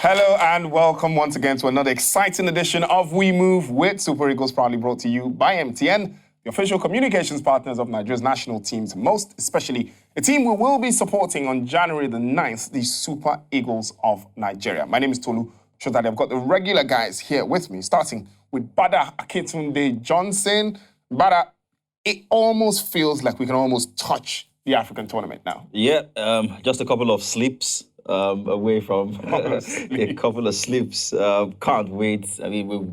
Hello and welcome once again to another exciting edition of We Move with Super Eagles, proudly brought to you by MTN, the official communications partners of Nigeria's national teams, most especially a team we will be supporting on January the 9th, the Super Eagles of Nigeria. My name is Tolu. Sure that I've got the regular guys here with me, starting with Bada Akintunde Johnson. Bada, it almost feels like we can almost touch the African tournament now. Yeah, just a couple of sleeps away from a couple of sleeps. Can't wait. I mean, we've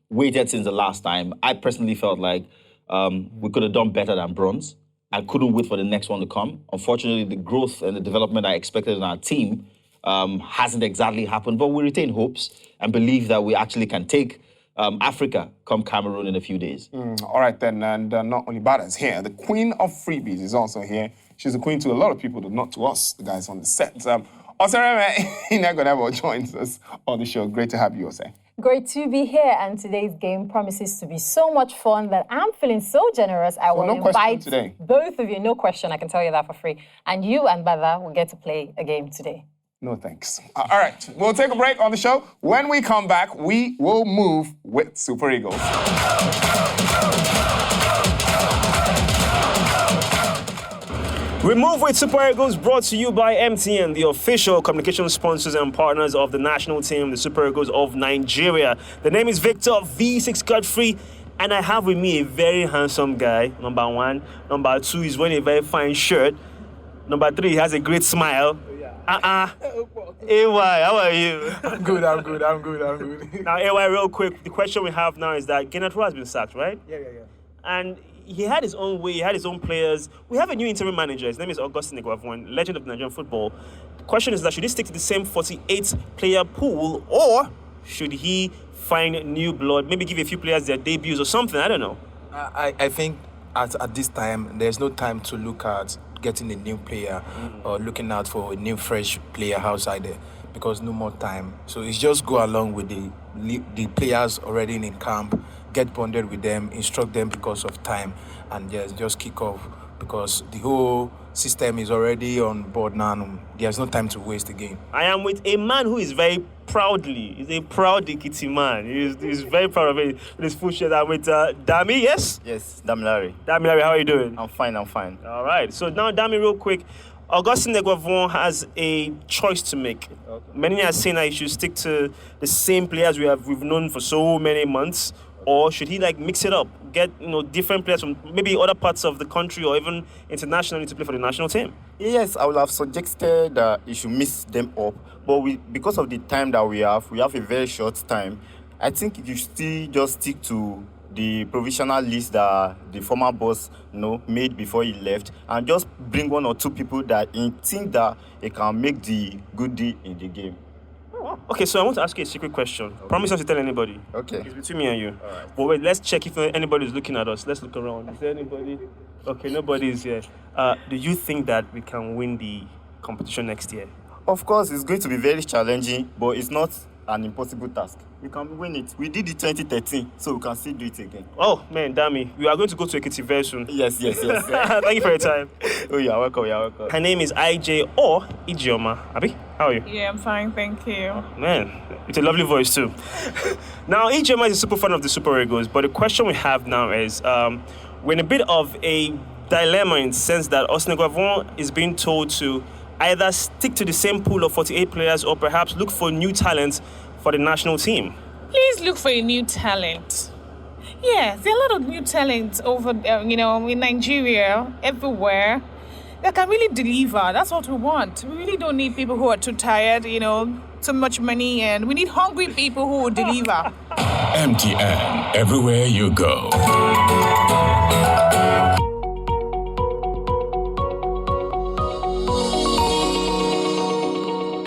waited since the last time. I personally felt like we could have done better than bronze. I couldn't wait for the next one to come. Unfortunately, the growth and the development I expected in our team hasn't exactly happened, but we retain hopes and believe that we actually can take Africa come Cameroon in a few days. All right then, and not only Bada is here, the queen of freebies is also here. She's a queen to a lot of people, but not to us, the guys on the set. Osareme Inegonebo joins us on the show. Great to have you, Ose. Great to be here, and today's game promises to be so much fun that I'm feeling so generous. I will invite both of you. No question, I can tell you that for free. And you and Bada will get to play a game today. No thanks. All right, we'll take a break on the show. When we come back, we will move with Super Eagles. We move with Super Eagles, brought to you by MTN, the official communication sponsors and partners of the national team, the Super Eagles of Nigeria. The name is Victor V6 Godfrey, and I have with me a very handsome guy, number one. Number two, he's wearing a very fine shirt. Number three, he has a great smile. AY, how are you? I'm good. Now, AY, real quick, the question we have now is that Rohr has been sacked, right? Yeah. And he had his own way, he had his own players. We have a new interim manager. His name is Austin Eguavoen, legend of Nigerian football. The question is that should he stick to the same 48-player pool, or should he find new blood, maybe give a few players their debuts or something? I don't know. I think at this time, there's no time to look at getting a new player or looking out for a new fresh player outside there, because no more time. So it's just go along with the players already in camp, get bonded with them, instruct them because of time, and just kick off, because the whole system is already on board now. There's no time to waste again. I am with a man who is very he's a proud Ikiti man. He's very proud of it, with his full shirt. I'm with Dami, yes? Yes, Damilari. Damilari, how are you doing? I'm fine. All right, so now Dami, real quick, Austin Eguavoen has a choice to make. Okay. Many are saying that he should stick to the same players we've known for so many months, or should he mix it up, get different players from maybe other parts of the country or even internationally to play for the national team? Yes, I would have suggested that he should mix them up, but because of the time that we have a very short time. I think you still just stick to the provisional list that the former boss made before he left, and just bring one or two people that he think that he can make the good deal in the game. Okay, so I want to ask you a secret question. Okay. Promise not to tell anybody. Okay. It's between me and you. All right. But wait, let's check if anybody is looking at us. Let's look around. Is there anybody? Okay, nobody is here. Do you think that we can win the competition next year? Of course, it's going to be very challenging, but it's not an impossible task. We can win it. We did it 2013, so we can still do it again. Oh, man, Dami, we are going to go to Ekiti very soon. Yes. Thank you for your time. Oh, you're welcome. Her name is IJ or Ijeoma. Abi, how are you? Yeah, I'm fine, thank you. Oh, man, it's a lovely voice too. Now, Ijeoma is a super fan of the Super Eagles, but the question we have now is, we're in a bit of a dilemma in the sense that Austin Eguavoen is being told to either stick to the same pool of 48 players or perhaps look for new talent for the national team. Please look for a new talent. Yes, there are a lot of new talent over, in Nigeria, everywhere, that can really deliver. That's what we want. We really don't need people who are too tired, too much money, and we need hungry people who will deliver. MTN, everywhere you go.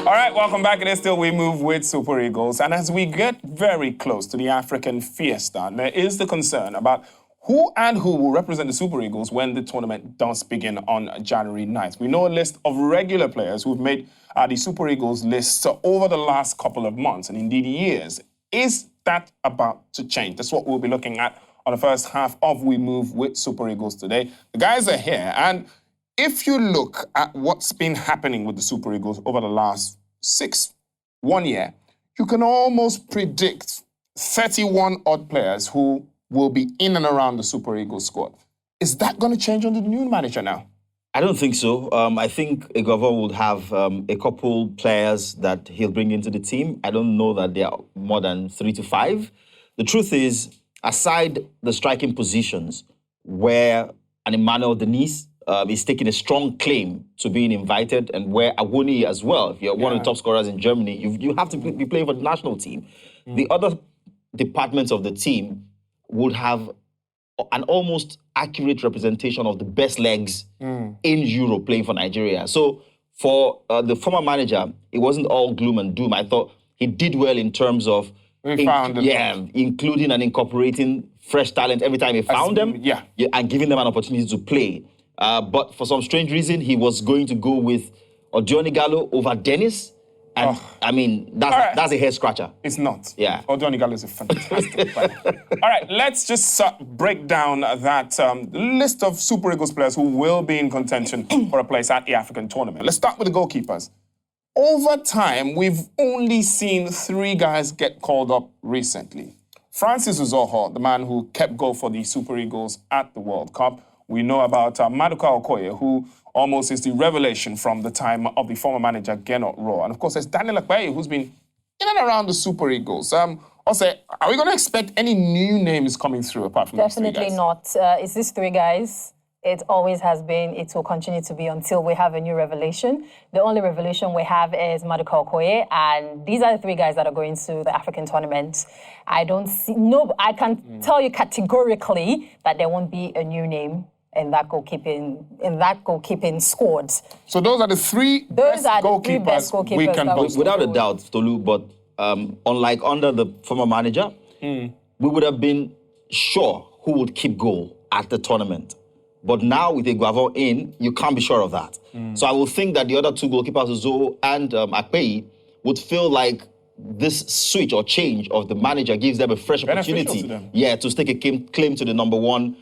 All right, welcome back. It is still We Move with Super Eagles. And as we get very close to the African fiesta, there is the concern about who will represent the Super Eagles when the tournament does begin on January 9th. We know a list of regular players who've made the Super Eagles list over the last couple of months and indeed years. Is that about to change? That's what we'll be looking at on the first half of We Move with Super Eagles today. The guys are here, and if you look at what's been happening with the Super Eagles over the last 1 year, you can almost predict 31 odd players who will be in and around the Super Eagles squad. Is that going to change under the new manager now? I don't think so. I think Eguavoen would have a couple players that he'll bring into the team. I don't know that there are more than 3 to 5. The truth is, aside the striking positions, where an Emmanuel Denise is taking a strong claim to being invited, and where Awoni as well, if you're one of the top scorers in Germany, you have to be playing for the national team. The other departments of the team would have an almost accurate representation of the best legs in Europe playing for Nigeria. So for the former manager, it wasn't all gloom and doom. I thought he did well in terms of including and incorporating fresh talent every time he found them and giving them an opportunity to play. But for some strange reason, he was going to go with Odioni Gallo over Dennis. And I mean, that's a head scratcher. It's not. Yeah. Odioni Gallo is a fantastic player. All right, let's just break down that list of Super Eagles players who will be in contention for a place at the African tournament. Let's start with the goalkeepers. Over time, we've only seen 3 guys get called up recently. Francis Rohr, the man who kept goal for the Super Eagles at the World Cup. We know about Maduka Okoye, who almost is the revelation from the time of the former manager, Gernot Rohr. And of course, there's Daniel Akpeyi, who's been in and around the Super Eagles. Also, are we going to expect any new names coming through apart from these 3 guys? Definitely not. It's these 3 guys. It always has been. It will continue to be until we have a new revelation. The only revelation we have is Maduka Okoye, and these are the 3 guys that are going to the African tournament. I can tell you categorically that there won't be a new name in that goalkeeping squad. So those are the 3 best goalkeepers we can boast. Without a doubt, Tolu, but unlike under the former manager, we would have been sure who would keep goal at the tournament. But now with Eguavoen in, you can't be sure of that. So I will think that the other 2 goalkeepers, Zoho and Akpeyi, would feel like this switch or change of the manager gives them a fresh opportunity to stake a claim to the number 1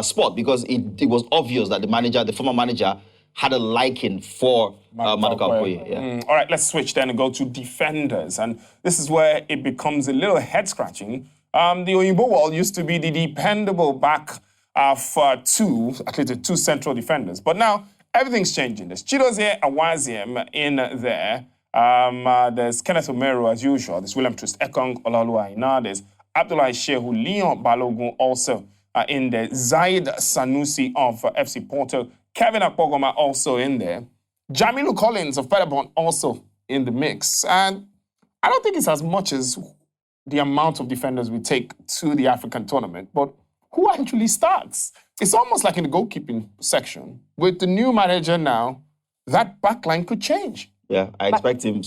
spot, because it was obvious that the former manager, had a liking for Maduka Okoye. All right, let's switch then and go to defenders. And this is where it becomes a little head-scratching. The Oyinbo wall used to be the dependable back for 2 central defenders. But now, everything's changing. There's Chidozie Awaziem in there. There's Kenneth Omeru, as usual. There's William Troost Ekong, Olaoluwa Aina. There's Abdullahi Shehu, Leon Balogun also in there. Zaid Sanusi of FC Porto. Kevin Akpogoma also in there. Jamilu Collins of Peterborough also in the mix. And I don't think it's as much as the amount of defenders we take to the African tournament, but who actually starts? It's almost like in the goalkeeping section. With the new manager now, that backline could change. Yeah, I expect him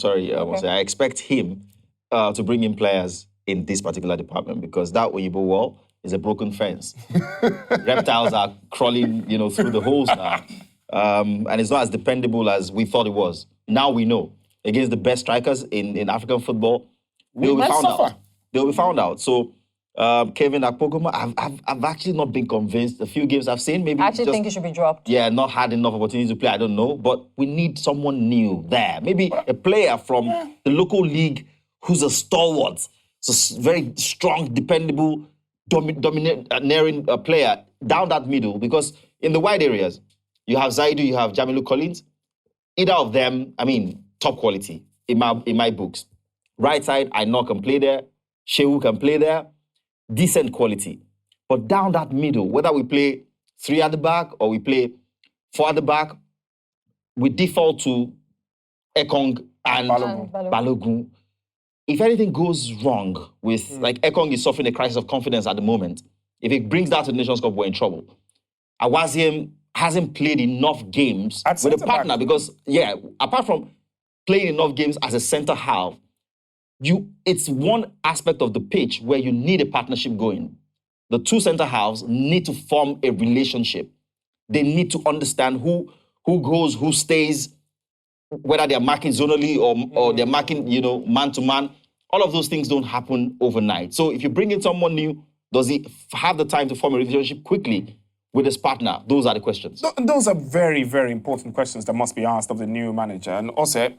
to bring in players in this particular department, because that Oyinbo wall is a broken fence. Reptiles are crawling, through the holes now. And it's not as dependable as we thought it was. Now we know. Against the best strikers in African football, they'll be found out. They'll be found out. So, Kevin Akpogoma, I've actually not been convinced. A few games I've seen, maybe I actually think he should be dropped. Yeah, not had enough opportunity to play, I don't know. But we need someone new there. Maybe a player from the local league who's a stalwart. So very strong, dependable, domineering player down that middle. Because in the wide areas, you have Zaidu, you have Jamilu Collins. Either of them, top quality in my books. Right side, Aina can play there. Shehu can play there. Decent quality. But down that middle, whether we play 3 at the back or we play 4 at the back, we default to Ekong and Balogun. If anything goes wrong with, Ekong is suffering a crisis of confidence at the moment. If it brings that to the Nations Cup, we're in trouble. Awaziem hasn't played enough games with a partner because, apart from playing enough games as a centre half, it's one aspect of the pitch where you need a partnership going. The 2 centre halves need to form a relationship. They need to understand who goes, who stays, whether they're marking zonally or they're marking, man-to-man. All of those things don't happen overnight. So if you bring in someone new, does he have the time to form a relationship quickly with his partner? Those are the questions. Those are very, very important questions that must be asked of the new manager. And also,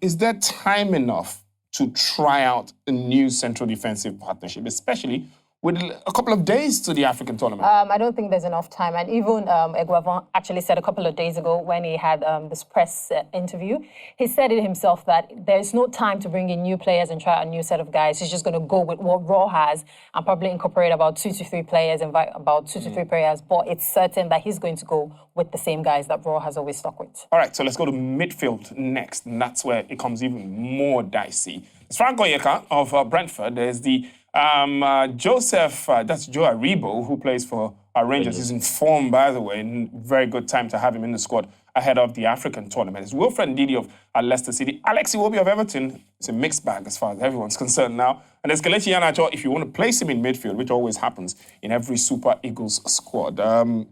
is there time enough to try out a new central defensive partnership, especially with a couple of days to the African tournament? I don't think there's enough time. And even Eguavoen actually said a couple of days ago when he had this press interview, he said it himself that there's no time to bring in new players and try out a new set of guys. He's just going to go with what Rohr has and probably incorporate about 2 to 3 players, invite about 2 to 3 players. But it's certain that he's going to go with the same guys that Rohr has always stuck with. All right, so let's go to midfield next. And that's where it comes even more dicey. It's Frank Onyeka of Brentford. There's the Joseph, that's Joe Aribo, who plays for Rangers. He's in form, by the way, and very good time to have him in the squad ahead of the African tournament. It's Wilfred Ndidi of Leicester City. Alex Iwobi of Everton. It's a mixed bag as far as everyone's concerned now. And there's Kelechi Iheanacho, if you want to place him in midfield, which always happens in every Super Eagles squad. Joe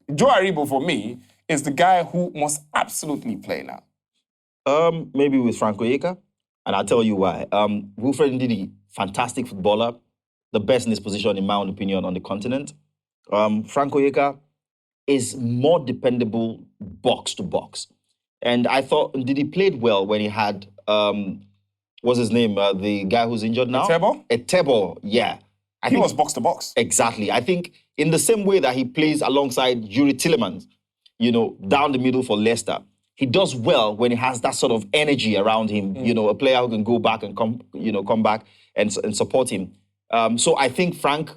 Aribo, for me, is the guy who must absolutely play now. Maybe with Frank Onyeka, and I'll tell you why. Wilfred Ndidi, fantastic footballer, the best in his position, in my own opinion, on the continent. Frank Onyeka is more dependable box to box. And I thought Ndidi played well when he had, what's his name, the guy who's injured now? Etebo, yeah. He was box to box. Exactly. I think in the same way that he plays alongside Yuri Tillemans, down the middle for Leicester, he does well when he has that sort of energy around him, a player who can go back and come back and support him. So I think Frank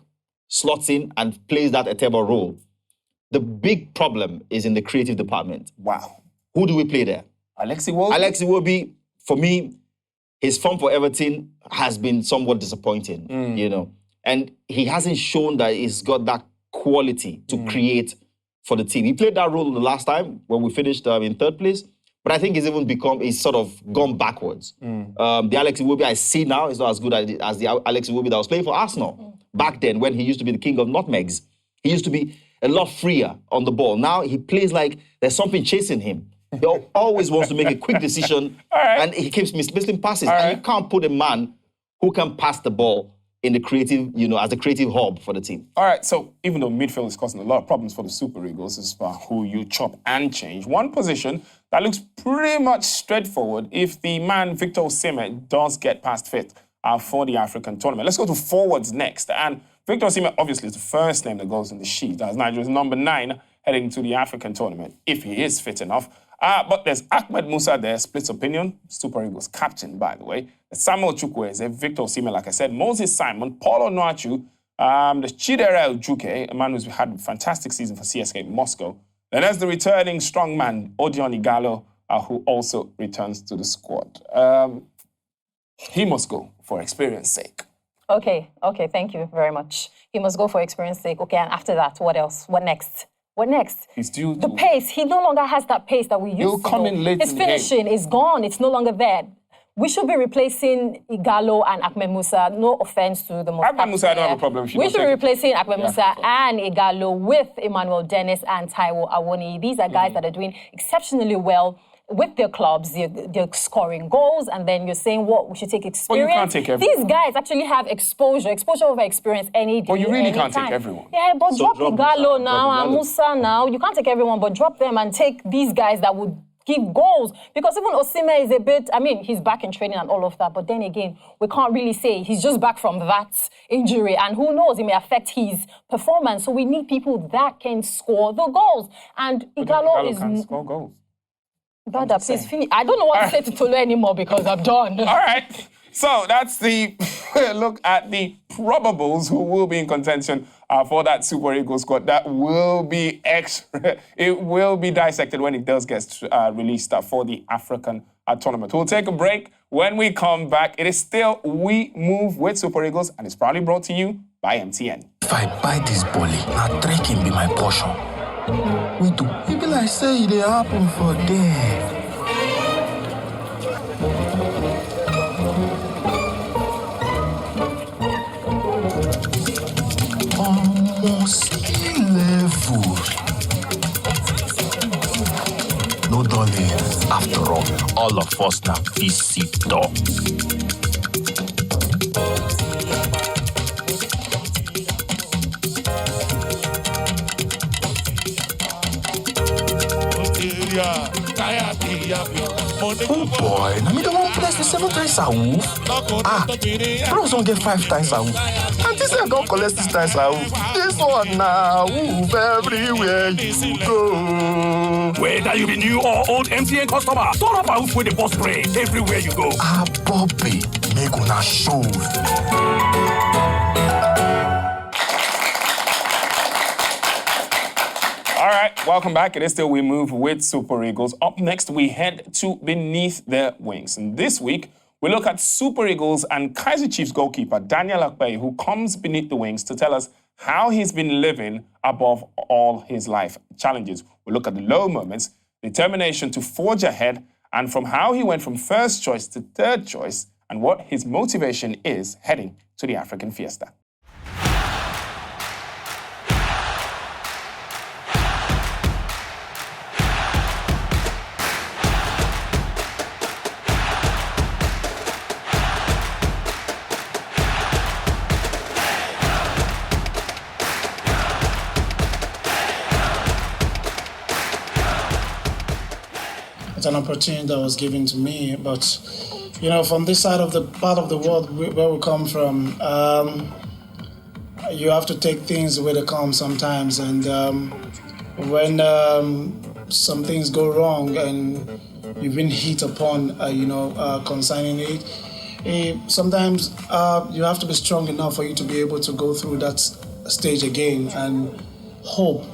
slots in and plays that Etebo role. The big problem is in the creative department. Wow. Who do we play there? Alex Iwobi? Alex Iwobi, for me, his form for Everton has been somewhat disappointing, And he hasn't shown that he's got that quality to create for the team. He played that role the last time when we finished in 3rd place, but I think he's sort of gone backwards. The Alex Iwobi I see now is not as good as the Alex Iwobi that was playing for Arsenal. Back then, when he used to be the king of nutmegs, he used to be a lot freer on the ball. Now he plays like there's something chasing him. He always wants to make a quick decision, and he keeps missing passes. And you can't put a man who can pass the ball in the creative, as a creative hub for the team. All right, so even though midfield is causing a lot of problems for the Super Eagles as far who you chop and change, one position that looks pretty much straightforward if the man Victor Osimhen does get past fit for the African tournament. Let's go to forwards next. And Victor Osimhen obviously is the first name that goes in the sheet as Nigeria's number 9 heading to the African tournament, if he is fit enough. But there's Ahmed Musa there, splits opinion, Super Eagles captain, by the way. Samuel Chukwueze, Victor Osimhen, like I said, Moses Simon, Paul Onuachu, there's Chidera Ujuke, a man who's had a fantastic season for CSKA Moscow. Then there's the returning strongman, Odion Igalo, who also returns to the squad. He must go for experience sake. Okay, thank you very much. He must go for experience sake. Okay, and after that, what else? What next? He's due the pace. He no longer has that pace that we used to. He'll come in late. His finishing is gone. It's no longer there. We should be replacing Igalo and Ahmed Musa. No offense to the most. Ahmed Musa, I don't have a problem. We should be replacing Ahmed Musa and Igalo with Emmanuel Dennis and Taiwo Awoni. These are guys that are doing exceptionally well with their clubs. They're scoring goals, and then you're saying, what, we should take experience? Well, you can't take everyone. These guys actually have exposure over experience any day. But you really can't take everyone. Yeah, but drop Igalo now and Musa now. You can't take everyone, but drop them and take these guys that would give goals. Because even Osimhen is a bit, he's back in training and all of that, but then again, we can't really say he's just back from that injury, and who knows, it may affect his performance. So we need people that can score the goals. And Igalo can score goals. Brother, please finish. I don't know what to say to Tolu anymore because I'm done. All right. So that's the look at the probables who will be in contention for that Super Eagles squad. That will be extra. It will be dissected when it does get released for the African tournament. We'll take a break. When we come back, it is still We Move with Super Eagles, and it's proudly brought to you by MTN. If I buy this bully, now three can be my portion. We do. It be like say they happen for them. Almost level. No darling. After all of us now visitor. Kaya Oh boy, now me don't want to place the 7 times a woof. Bros don't get 5 times a woof. And this I don't collect 6 times a woof. This one now, woof everywhere you go. Whether you be new or old MTN customer, turn up a woof with the boss spray everywhere you go. Bobby, make una show. All right, welcome back. It is still We Move with Super Eagles. Up next, we head to Beneath Their Wings. And this week, we look at Super Eagles and Kaizer Chiefs goalkeeper Daniel Akpeyi, who comes beneath the wings to tell us how he's been living above all his life challenges. We look at the low moments, determination to forge ahead, and from how he went from first choice to third choice, and what his motivation is heading to the African fiesta. It's an opportunity that was given to me, but from this side of the part of the world where we come from, you have to take things the way they come sometimes, and when some things go wrong and you've been hit upon, concerning it, sometimes you have to be strong enough for you to be able to go through that stage again and hope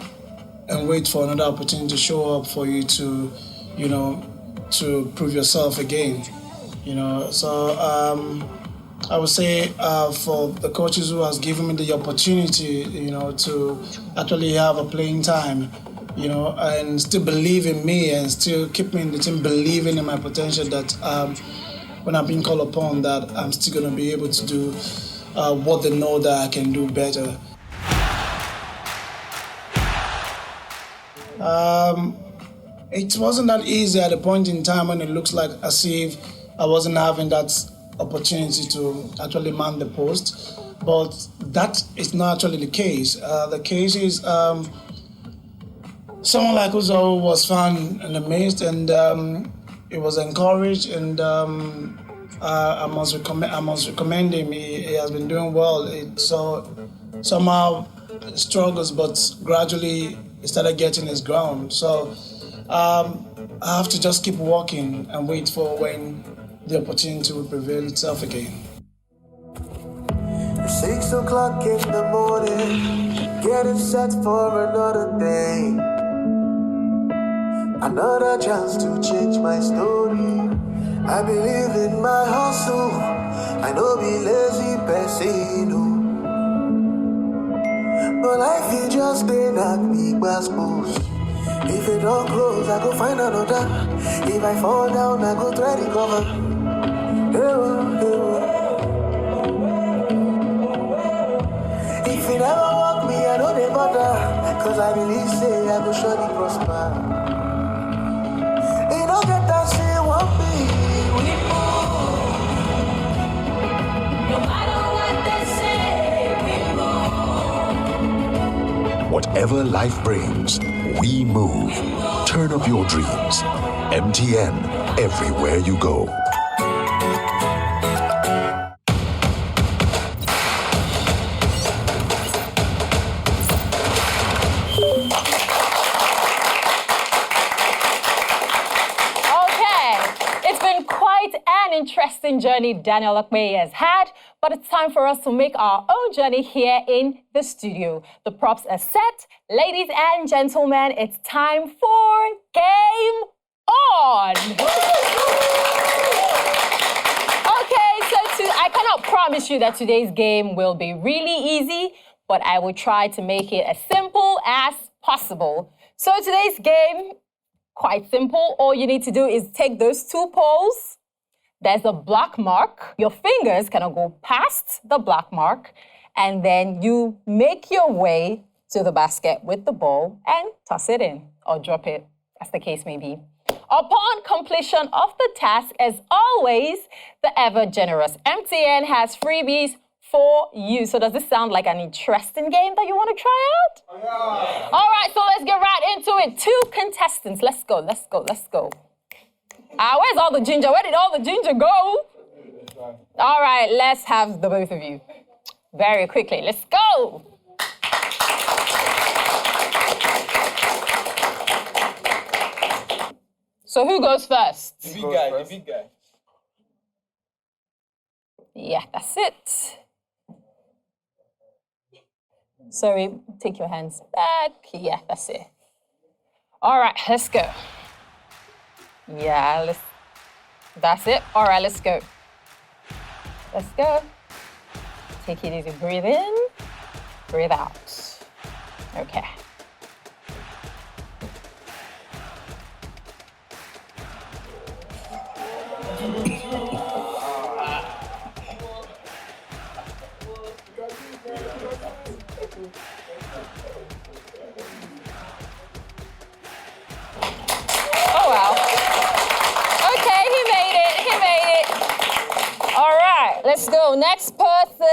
and wait for another opportunity to show up for you to to prove yourself again, So I would say for the coaches who has given me the opportunity, to actually have a playing time, and still believe in me and still keep me in the team, believing in my potential, that when I'm being called upon, that I'm still going to be able to do what they know that I can do better. It wasn't that easy at a point in time when it looks like as if I wasn't having that opportunity to actually man the post, but that is not actually the case. The case is someone like Uzo was found in the midst, and it was encouraged, and I must recommend him. He has been doing well. Somehow struggles, but gradually he started getting his ground. So I have to just keep walking and wait for when the opportunity will prevail itself again. 6 o'clock in the morning, getting set for another day. Another chance to change my story. I believe in my hustle. I know be lazy person, but life is just a knock me goes. If it don't close, I go find another. If I fall down, I go try to recover. If it never walk me, I know they bother. Cause I believe say I go surely prosper. Ain't no get that shit won't be. We move. No matter what they say, we move. Whatever life brings, we move. Turn up your dreams. MTN, everywhere you go. Interesting journey Daniel Akpeyi has had, but it's time for us to make our own journey here in the studio. The props are set. Ladies and gentlemen, it's time for Game On! Okay, I cannot promise you that today's game will be really easy, but I will try to make it as simple as possible. So today's game, quite simple. All you need to do is take those 2 poles. There's a black mark. Your fingers cannot go past the black mark. And then you make your way to the basket with the ball and toss it in or drop it, as the case may be. Upon completion of the task, as always, the ever-generous MTN has freebies for you. So does this sound like an interesting game that you want to try out? Yeah. All right, so let's get right into it. 2 contestants. Let's go. Where's all the ginger? Where did all the ginger go? All right, let's have the both of you. Very quickly, let's go. So who goes first? The big guy. Yeah, that's it. Sorry, take your hands back. Yeah, that's it. All right, let's go. Yeah, that's it. All right, let's go. Let's go. Take it easy. Breathe in, breathe out. Okay. Oh, wow. Okay, he made it. All right, let's go. Next person.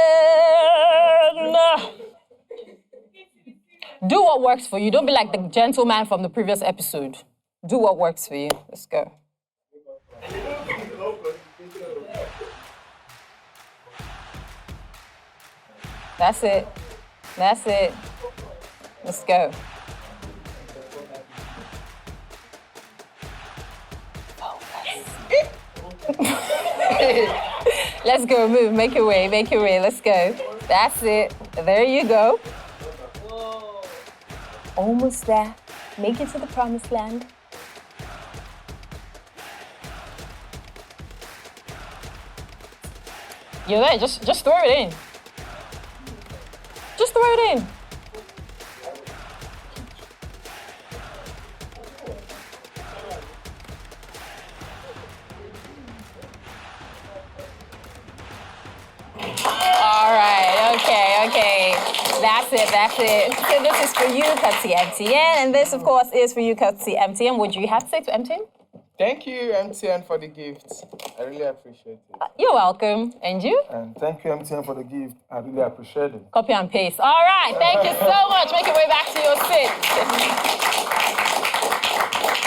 Do what works for you. Don't be like the gentleman from the previous episode. Do what works for you. Let's go. That's it. Let's go. Let's go, move, make your way, let's go. That's it. There you go. Almost there. Make it to the promised land. You're there, just throw it in. Just throw it in. All right, okay. That's it. So this is for you, courtesy MTN, and this, of course, is for you, courtesy MTN. What do you have to say to MTN? Thank you, MTN, for the gift. I really appreciate it. You're welcome. And you? And thank you, MTN, for the gift. I really appreciate it. Copy and paste. All right, thank you so much. Make your way back to your seat.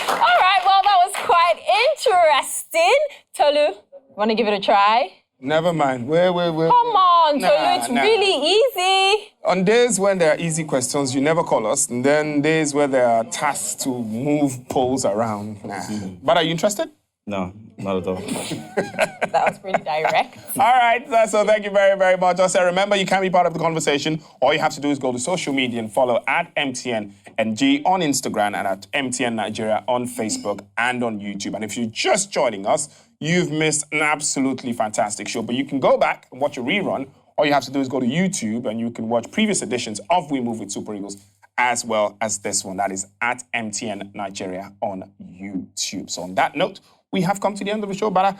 All right, well, that was quite interesting. Tolu, want to give it a try? Never mind. Come on, Tolu, it's really easy. On days when there are easy questions, you never call us. And then days where there are tasks to move polls around. Nah. But are you interested? No, not at all. That was pretty direct. All right, so thank you very, very much. Also, remember, you can be part of the conversation. All you have to do is go to social media and follow at MTNNG on Instagram and at MTN Nigeria on Facebook and on YouTube. And if you're just joining us, you've missed an absolutely fantastic show. But you can go back and watch a rerun. All you have to do is go to YouTube and you can watch previous editions of We Move with Super Eagles as well as this one. That is at MTN Nigeria on YouTube. So on that note, we have come to the end of the show, but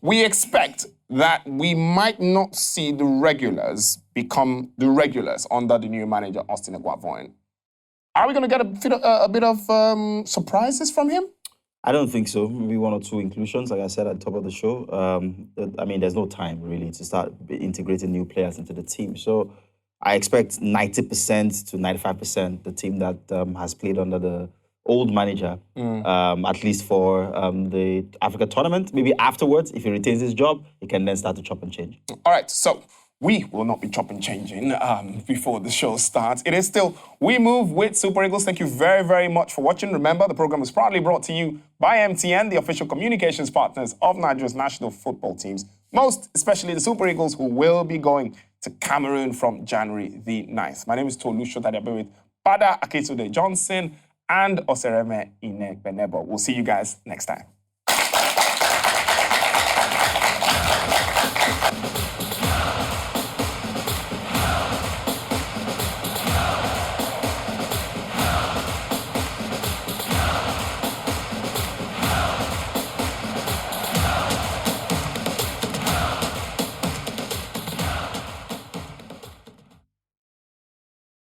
we expect that we might not see the regulars become the regulars under the new manager, Austin Eguavoen. Are we going to get a bit of surprises from him? I don't think so. Maybe one or two inclusions, like I said at the top of the show. I mean, there's no time, really, to start integrating new players into the team. So I expect 90% to 95% the team that has played under the old manager, at least for the Africa tournament. Maybe afterwards, if he retains his job, he can then start to chop and change. All right, so we will not be chopping changing before the show starts. It is still We Move with Super Eagles. Thank you very, very much for watching. Remember, the program is proudly brought to you by MTN, the official communications partners of Nigeria's national football teams, most especially the Super Eagles, who will be going to Cameroon from January the 9th. My name is Tolu Shotadiabe with Bada Aketude Johnson and Osereme Inekbenebo. We'll see you guys next time.